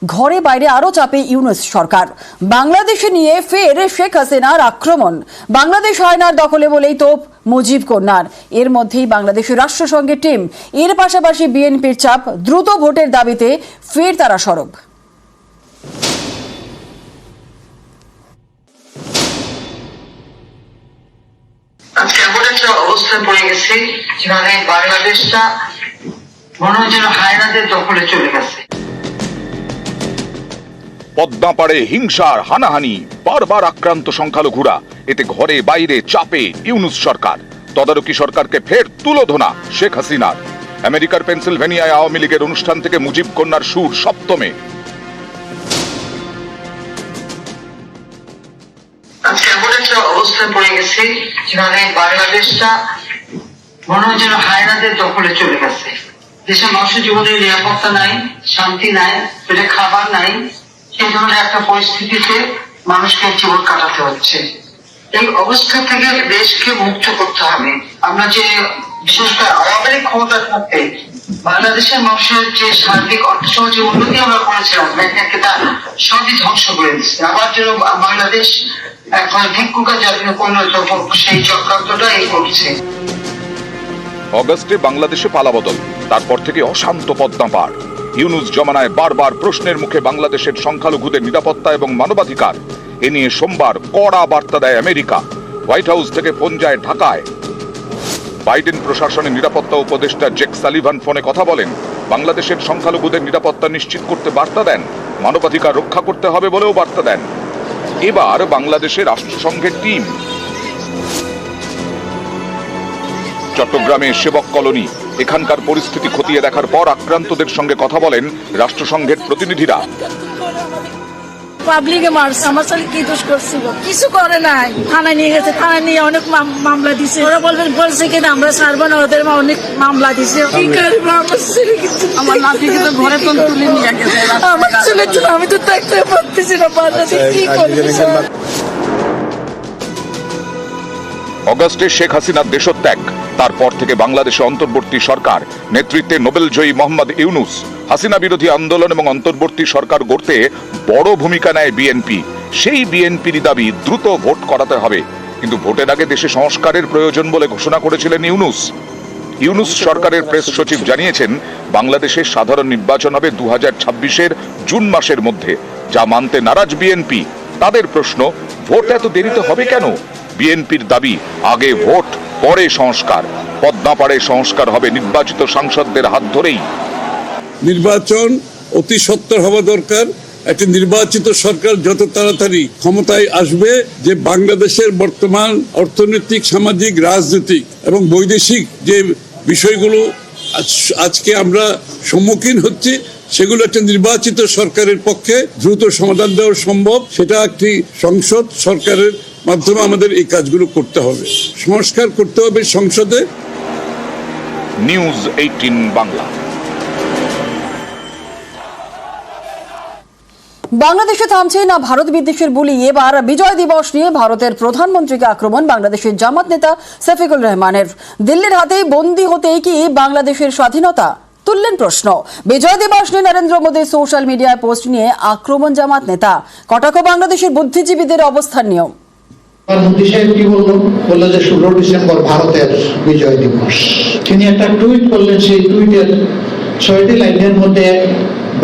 ঘরে বাইরে আরো চাপে ইউনূস সরকার। বাংলাদেশে নিয়ে ফের শেখ হাসিনার আক্রমণ। বাংলাদেশ হায়নার দখলে বলেই তোপ মুজিব কন্যার। এর মধ্যেই বাংলাদেশের রাষ্ট্রসংঘের টিম, এর পাশাপাশি বিএনপির চাপ, দ্রুত ভোটের দাবিতে ফের তারা সরব। আজকে এমন একটা অবস্থায় পড়ে গেছে যেখানে বাংলাদেশটা মনে হয় যেন হায়নাদের দখলে চলে গেছে। পদ্মা পাড়ে হিংসার হানাহানি, বারবার আক্রান্ত সংখ্যালঘুরা, এতে ঘরে বাইরে চাপে ইউনূস সরকার। তদারকি সরকারকে ফের তুলোধনা শেখ হাসিনার। আমেরিকার পেনসিলভেনিয়ায় আওয়ামী লীগের অনুষ্ঠান থেকে মুজিব কন্যার সুর সপ্তমে। আজকে এমন একটা অবস্থায় পড়ে গেছে যেখানে বাংলাদেশটা মনে হয় যেন হায়নাদের দখলে চলে গেছে। দেশের মানুষের জীবনের নিরাপত্তা নাই, শান্তি নাই, পেটে খাবার নাই। সেই ধরনের একটা পরিস্থিতিতে মানুষকে জীবন কাটাতে হচ্ছে। এই অবস্থা থেকে দেশকে মুক্ত করতে হবে। আমরা যে বিশেষ করে আওয়ামী লীগ ক্ষমতা থাকতে বাংলাদেশের মানুষের যে সার্বিক অর্থসামাজিক উন্নতি আমরা করেছিলাম, তা সবই ধ্বংস করে দিচ্ছে। আবার যেন বাংলাদেশ এখন ভিক্ষুকা জাতীয় পরিণত সেই চক্রান্তটা এই করছে। অগস্টে বাংলাদেশে পালাবদল, তারপর থেকে অশান্ত পদ্মা পাড়। ইউনূস জমানায় বারবার প্রশ্নের মুখে বাংলাদেশের সংখ্যালঘুদের নিরাপত্তা এবং মানবাধিকার। এ নিয়ে সোমবার কড়া বার্তা দেয় আমেরিকা। হোয়াইট হাউস থেকে ফোন যায় ঢাকায়। বাইডেন প্রশাসনের নিরাপত্তা উপদেষ্টা জেক সালিভান ফোনে কথা বলেন। বাংলাদেশের সংখ্যালঘুদের নিরাপত্তা নিশ্চিত করতে বার্তা দেন, মানবাধিকার রক্ষা করতে হবে বলেও বার্তা দেন। এবার বাংলাদেশের রাষ্ট্রসংঘের টিম চট্টগ্রামে সেবক কলোনি, এখানকার পরিস্থিতি খতিয়ে দেখার পর আক্রান্তদের সঙ্গে কথা বলেন রাষ্ট্রসংঘের প্রতিনিধিরা। পাবলিকে মারছে, আমার সাথে কি দোষ করছিল? কিছু করে নাই। থানায় নিয়ে গেছে, থানায় নিয়ে অনেক মামলা দিছে। ওরা বলছে কিনা আমরা ছাড়বো না, ওদের অনেক মামলা দিছে। আমার নাতিকে তো ঘরে তো তুলে নিয়ে গেছে। আমার ছেলের জন্য আমি তো থাকতে পারতেছি না, বাচ্চাতে কি করবে। অগস্টে শেখ হাসিনার দেশত্যাগ, তারপর থেকে বাংলাদেশে অন্তর্বর্তী সরকার, নেতৃত্বে নোবেলজয়ী মোহাম্মদ ইউনূস। হাসিনা বিরোধী আন্দোলন এবং অন্তর্বর্তী সরকার গড়তে বড় ভূমিকা নেয় বিএনপি। সেই বিএনপির দাবি দ্রুত ভোট করাতে হবে, কিন্তু ভোটের আগে দেশে সংস্কারের প্রয়োজন বলে ঘোষণা করেছিলেন ইউনূস। ইউনূস সরকারের প্রেস সচিব জানিয়েছেন, বাংলাদেশের সাধারণ নির্বাচন হবে 2026-এর জুন মাসের মধ্যে, যা মানতে নারাজ বিএনপি। তাদের প্রশ্ন, ভোট এত দেরিতে হবে কেন? বিএনপির দাবি, আগে ভোট পরে সংস্কার। পদ্মা পাড়ে সংস্কার হবে নির্বাচিত সাংসদদের হাত ধরেই। নির্বাচন অতি সত্বর হওয়া দরকার। একটা নির্বাচিত সরকার যত তাড়াতাড়ি ক্ষমতায় আসবে, যে বাংলাদেশের বর্তমান অর্থনৈতিক, সামাজিক, রাজনৈতিক এবং বৈদেশিক যে বিষয়গুলো আজকে আমরা সম্মুখীন হচ্ছি, সেগুলো একটা নির্বাচিত সরকারের পক্ষে দ্রুত সমাধান দেওয়া সম্ভব। সেটা একটি সংসদ সরকারের মাধ্যমে আমাদের এই কাজগুলো করতে হবে, সংস্কার করতে হবে সংসদে। নিউজ 18 বাংলা। বাংলাদেশে থামছে না ভারত বিদ্বেষের বুলি। এবার বিজয় দিবস নিয়ে ভারতের প্রধানমন্ত্রীকে আক্রমণ বাংলাদেশের জামাত নেতা শফিকুর রহমানের। দিল্লির হাতেই বন্দী হতেই কি বাংলাদেশের স্বাধীনতা, তুললেন প্রশ্ন। বিজয় দিবস নিয়ে নরেন্দ্র মোদীর সোশ্যাল মিডিয়ায় পোস্ট নিয়ে আক্রমণ জামাত নেতা। কটাক্ষ বাংলাদেশের বুদ্ধিজীবীদের অবস্থান নিয়েও। মোদী সাহেব কি বললো? বললো যে 16 ডিসেম্বর ভারতের বিজয় দিবস। তিনি একটা টুইট করলেন, সেই টুইটের 6টি লাইনের মধ্যে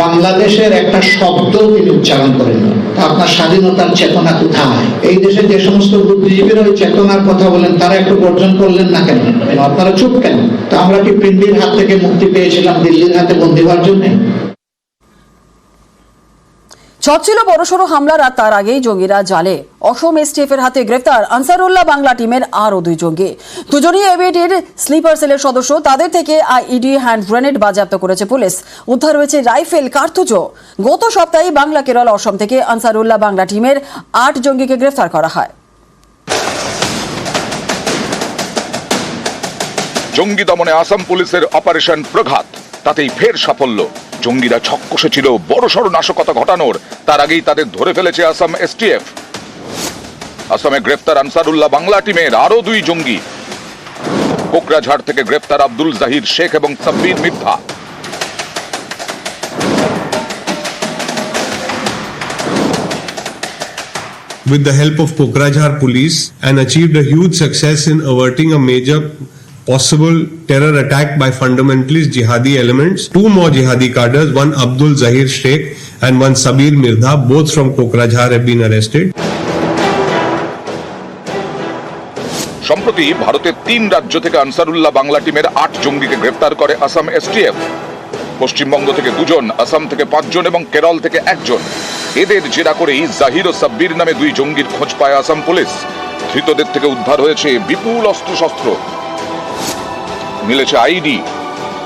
বাংলাদেশের একটা শব্দ তিনি উচ্চারণ করেন। আপনার স্বাধীনতার চেতনা কোথায়? এই দেশে যে সমস্ত বুদ্ধিজীবীরা ওই চেতনার কথা বলেন, তারা একটু বর্জন করলেন না কেন? আপনারা চুপ কেন? তো আমরা কি পিন্ডির হাত থেকে মুক্তি পেয়েছিলাম দিল্লির হাতে বন্দী হওয়ার জন্য? ছচ্ছিল বড়সড় হামলার আর তার আগেই জঙ্গিরা জালে। অসম এসটিএফের হাতে গ্রেফতার আনসারুল্লাহ বাংলা টিমের আরও 2 জঙ্গি। দুজনই এবিটির স্লিপার সেলের সদস্য। তাদের থেকে আইইডি, হ্যান্ড গ্রেনেড বাজেয়াপ্ত করেছে পুলিশ। উদ্ধার হয়েছে রাইফেল, কার্তুজও। গত সপ্তাহে বাংলা, কেরল, অসম থেকে আনসারুল্লাহ বাংলা টিমের 8 জঙ্গিকে গ্রেফতার করা হয়। জঙ্গি দমনে আসাম পুলিশের অপারেশন প্রঘাত, তাতেই ফের সাফল্য। জঙ্গিরা ছক কষেছিল বড়সড় নাশকতা ঘটানোর, তার আগেই তাদের ধরে ফেলেছে আসাম এসটিএফ। আসামে গ্রেফতার আনসারুল্লাহ বাংলা টিমের আরো 2 জঙ্গি। কোকরাঝাড় থেকে গ্রেফতার আব্দুল জাহির শেখ এবং Sabbir Mirza. with the help of Kokrajhar police and achieved a huge success in averting a major possible terror attack by fundamentalist jihadi elements. Two more jihadi cadres, one Abdul Zahir Sheikh and one Sabir Mirdha, both from Kokrajhar, have been arrested. সম্প্রতি ভারতের 3 রাজ্য থেকে আনসারুল্লাহ বাংলা টিমের 8 জঙ্গিকে গ্রেফতার করে Assam STF. Paschimbanga থেকে 2 জন, আসাম থেকে 5 জন এবং কেরল থেকে 1 জন। এদের জেরা করেই জাহির ও সাব্বির নামে 2 জঙ্গির খোঁজ পায় আসাম পুলিশ। ধৃতদের থেকে উদ্ধার হয়েছে বিপুল অস্ত্রশস্ত্র, মিলেছে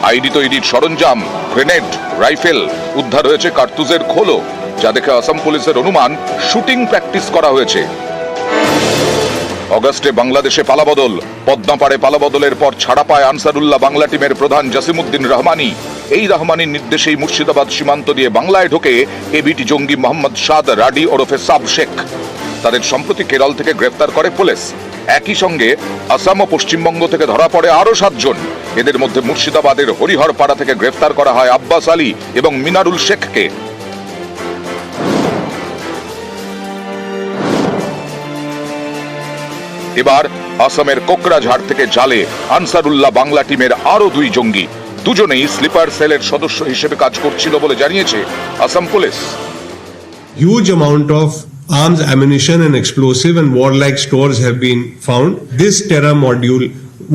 আইডি তৈরির সরঞ্জাম, গ্রেনেড, রাইফেল, উদ্ধার হয়েছে কার্তুজের খোলও, যা দেখে আসাম পুলিশের অনুমান শুটিং প্র্যাকটিস করা হয়েছে। অগস্টে বাংলাদেশে পালাবদল, পদ্মাপাড়ে পালাবদলের পর ছাড়া পায় আনসারুল্লাহ বাংলা টিমের প্রধান জাসিমউদ্দিন রহমানি। এই রহমানির নির্দেশেই মুর্শিদাবাদ সীমান্ত দিয়ে বাংলায় ঢোকে এবিটি জঙ্গি মোহাম্মদ সাদ রাডি ওরফে সাব শেখ। তাদের সম্প্রতি কেরল থেকে গ্রেফতার করে পুলিশ। একই সঙ্গে আসাম ও পশ্চিমবঙ্গ থেকে ধরা পড়ে আরো 7 জন। এদের মধ্যে মুর্শিদাবাদের হরিহরপাড়া থেকে গ্রেফতার করা হয় আব্বাস আলী এবং মিনারুল শেখকে। এবার আসামের কোকরাঝাড় থেকে জালে আনসারুল্লাহ বাংলা টিমের আরো 2 জঙ্গি। দুজনেই স্লিপার সেলের সদস্য হিসেবে কাজ করছিল বলে জানিয়েছে Assam police. Huge amount of arms, ammunition and explosive and warlike stores have been found. This terror module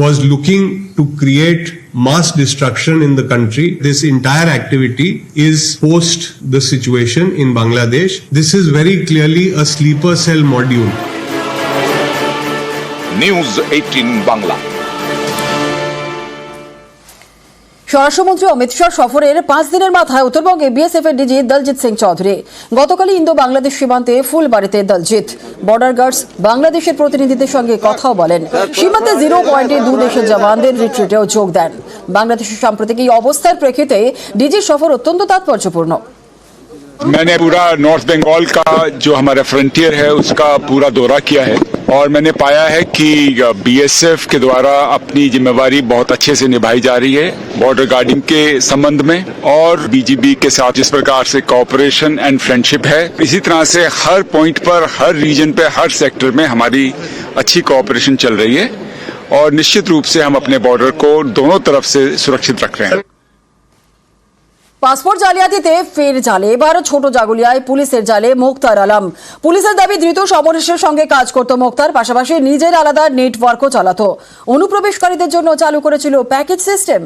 was looking to create mass destruction in the country. This entire activity is post the situation in Bangladesh. This is very clearly a sleeper cell module. News 18 Bangla. স্বরাষ্ট্রমন্ত্রী অমিত শাহ সফরের 5 দিনের মাথায় উত্তরবঙ্গে BSF এর DG Daljit Singh Chowdhury. গতকালই Indo Bangladesh সীমান্তে ফুলবাড়িতে Daljit border guards বাংলাদেশের প্রতিনিধিদের সঙ্গে কথাও বলেন। সীমান্তে 0 পয়েন্টে 2 দেশের জওয়ানদের রিট্রিটেও যোগ দেন। বাংলাদেশের সাম্প্রতিক এই অবস্থার প্রেক্ষিতে ডিজির সফর অত্যন্ত তাৎপর্যপূর্ণ। मैंने पूरा नॉर्थ बंगाल का जो हमारा फ्रंटियर है उसका पूरा दौरा किया है और मैंने पाया है कि बीएसएफ के द्वारा अपनी जिम्मेवारी बहुत अच्छे से निभाई जा रही है बॉर्डर गार्डिंग के संबंध में, और बीजीबी के साथ जिस प्रकार से कोऑपरेशन एंड फ्रेंडशिप है, इसी तरह से हर पॉइंट पर, हर रीजन पे, हर सेक्टर में हमारी अच्छी कोऑपरेशन चल रही है और निश्चित रूप से हम अपने बॉर्डर को दोनों तरफ से सुरक्षित रख रहे हैं। পাসপোর্ট জালিয়াতিতে ফের জালে, এবার ছোট জাগুলিয়ায় পুলিশের জালে মুক্তার আলম। পুলিশের দাবি ধৃত সমরেশের সঙ্গে কাজ করত মুক্তার, পাশাপাশি নিজের আলাদা নেটওয়ার্কও চালাতো। অনুপ্রবেশকারীদের জন্য চালু করেছিল প্যাকেজ সিস্টেম।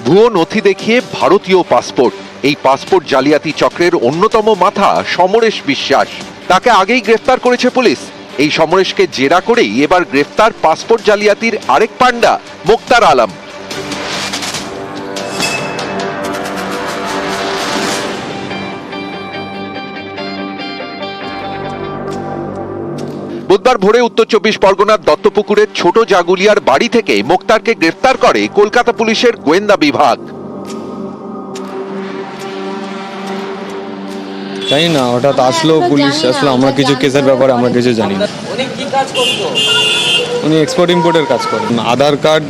ভুয়ো নথি দেখিয়ে ভারতীয় পাসপোর্ট, এই পাসপোর্ট জালিয়াতি চক্রের অন্যতম মাথা সমরেশ বিশ্বাস। তাকে আগেই গ্রেফতার করেছে পুলিশ। এই সমরেশকে জেরা করেই এবার গ্রেফতার পাসপোর্ট জালিয়াতির আরেক পান্ডা মুক্তার আলম। বুধবার ভোরে উত্তর 24 পরগনার দত্তপুকুরের ছোট জাগুলিয়ার বাড়ি থেকে মুক্তারকে গ্রেফতার করে কলকাতা পুলিশের গোয়েন্দা বিভাগ। জানি না, হঠাৎ আসলো পুলিশ, আসলো, আমরা কিছু কেসের ব্যাপারে আমরা কিছু জানি না। উনি এক্সপোর্ট ইম্পোর্টের কাজ করেন। আধার কার্ড,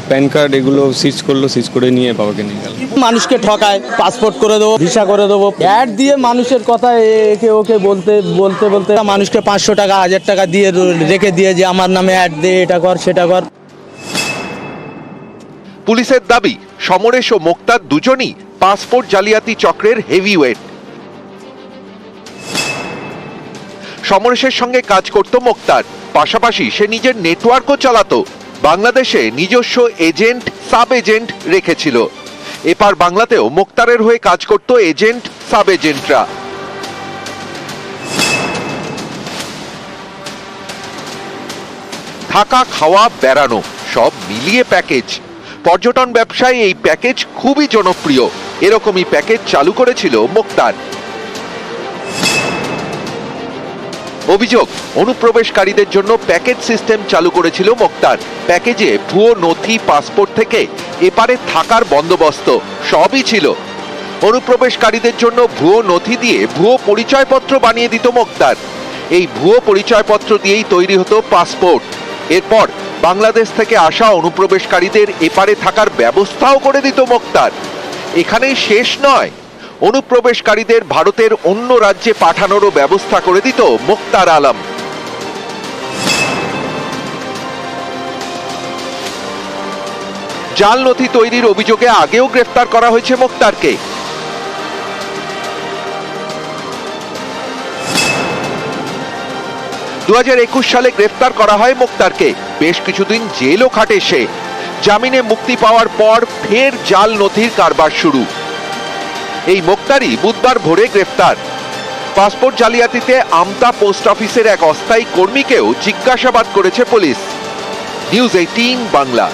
প্যান কার্ড এগুলো সিজ করলো, সিজ করে নিয়ে বাবাকে নিয়ে গেল। মানুষকে ঠকায়, পাসপোর্ট করে দেবো, ভিসা করে দেবো, অ্যাড দিয়ে মানুষের কথা একে ওকে বলতে বলতে বলতে মানুষকে 500 টাকা 1000 টাকা দিয়ে রেখে দিয়ে যে আমার নামে অ্যাড দে, এটা কর সেটা কর। পুলিশের দাবি সমরেশ ও মুক্তার দুজনই পাসপোর্ট জালিয়াতি চক্রের হেভিওয়েট। সমরেশের সঙ্গে কাজ করত মুক্তার, পাশাপাশি সে নিজের নেটওয়ার্কও চালাতো। বাংলাদেশে নিজস্ব এজেন্ট, সাব এজেন্ট রেখেছিল। এপার বাংলাতেও মুক্তারের হয়ে কাজ করত এজেন্ট, সাব এজেন্টরা। থাকা, খাওয়া, বেড়ানো সব মিলিয়ে প্যাকেজ। পর্যটন ব্যবসায় এই প্যাকেজ খুবই জনপ্রিয়। এরকমই প্যাকেজ চালু করেছিল মুক্তার। অভিযোগ, অনুপ্রবেশকারীদের জন্য প্যাকেজ সিস্টেম চালু করেছিল মুক্তার। প্যাকেজে ভুয়ো নথি, পাসপোর্ট থেকে এপারে থাকার বন্দোবস্ত সবই ছিল। অনুপ্রবেশকারীদের জন্য ভুয়ো নথি দিয়ে ভুয়ো পরিচয়পত্র বানিয়ে দিত মুক্তার। এই ভুয়ো পরিচয়পত্র দিয়েই তৈরি হতো পাসপোর্ট। এরপর বাংলাদেশ থেকে আসা অনুপ্রবেশকারীদের এপারে থাকার ব্যবস্থাও করে দিত মুক্তার। এখানেই শেষ নয়, অনুপ্রবেশকারীদের ভারতের অন্য রাজ্যে পাঠানোরও ব্যবস্থা করে দিত মোক্তার আলম। জাল নথি তৈরির অভিযোগে আগেও গ্রেফতার করা হয়েছে মোক্তারকে। দু সালে গ্রেফতার করা হয় মোক্তারকে। বেশ কিছুদিন জেলও খাটে সে। জামিনে মুক্তি পাওয়ার পর ফের জাল নথির কারবার শুরু। এই মোক্তারই বুধবার ভোরে গ্রেফতার। পাসপোর্ট জালিয়াতিতে আমতা পোস্ট অফিসের এক অস্থায়ী কর্মীকেও জিজ্ঞাসাবাদ করেছে পুলিশ। নিউজ 18 বাংলা।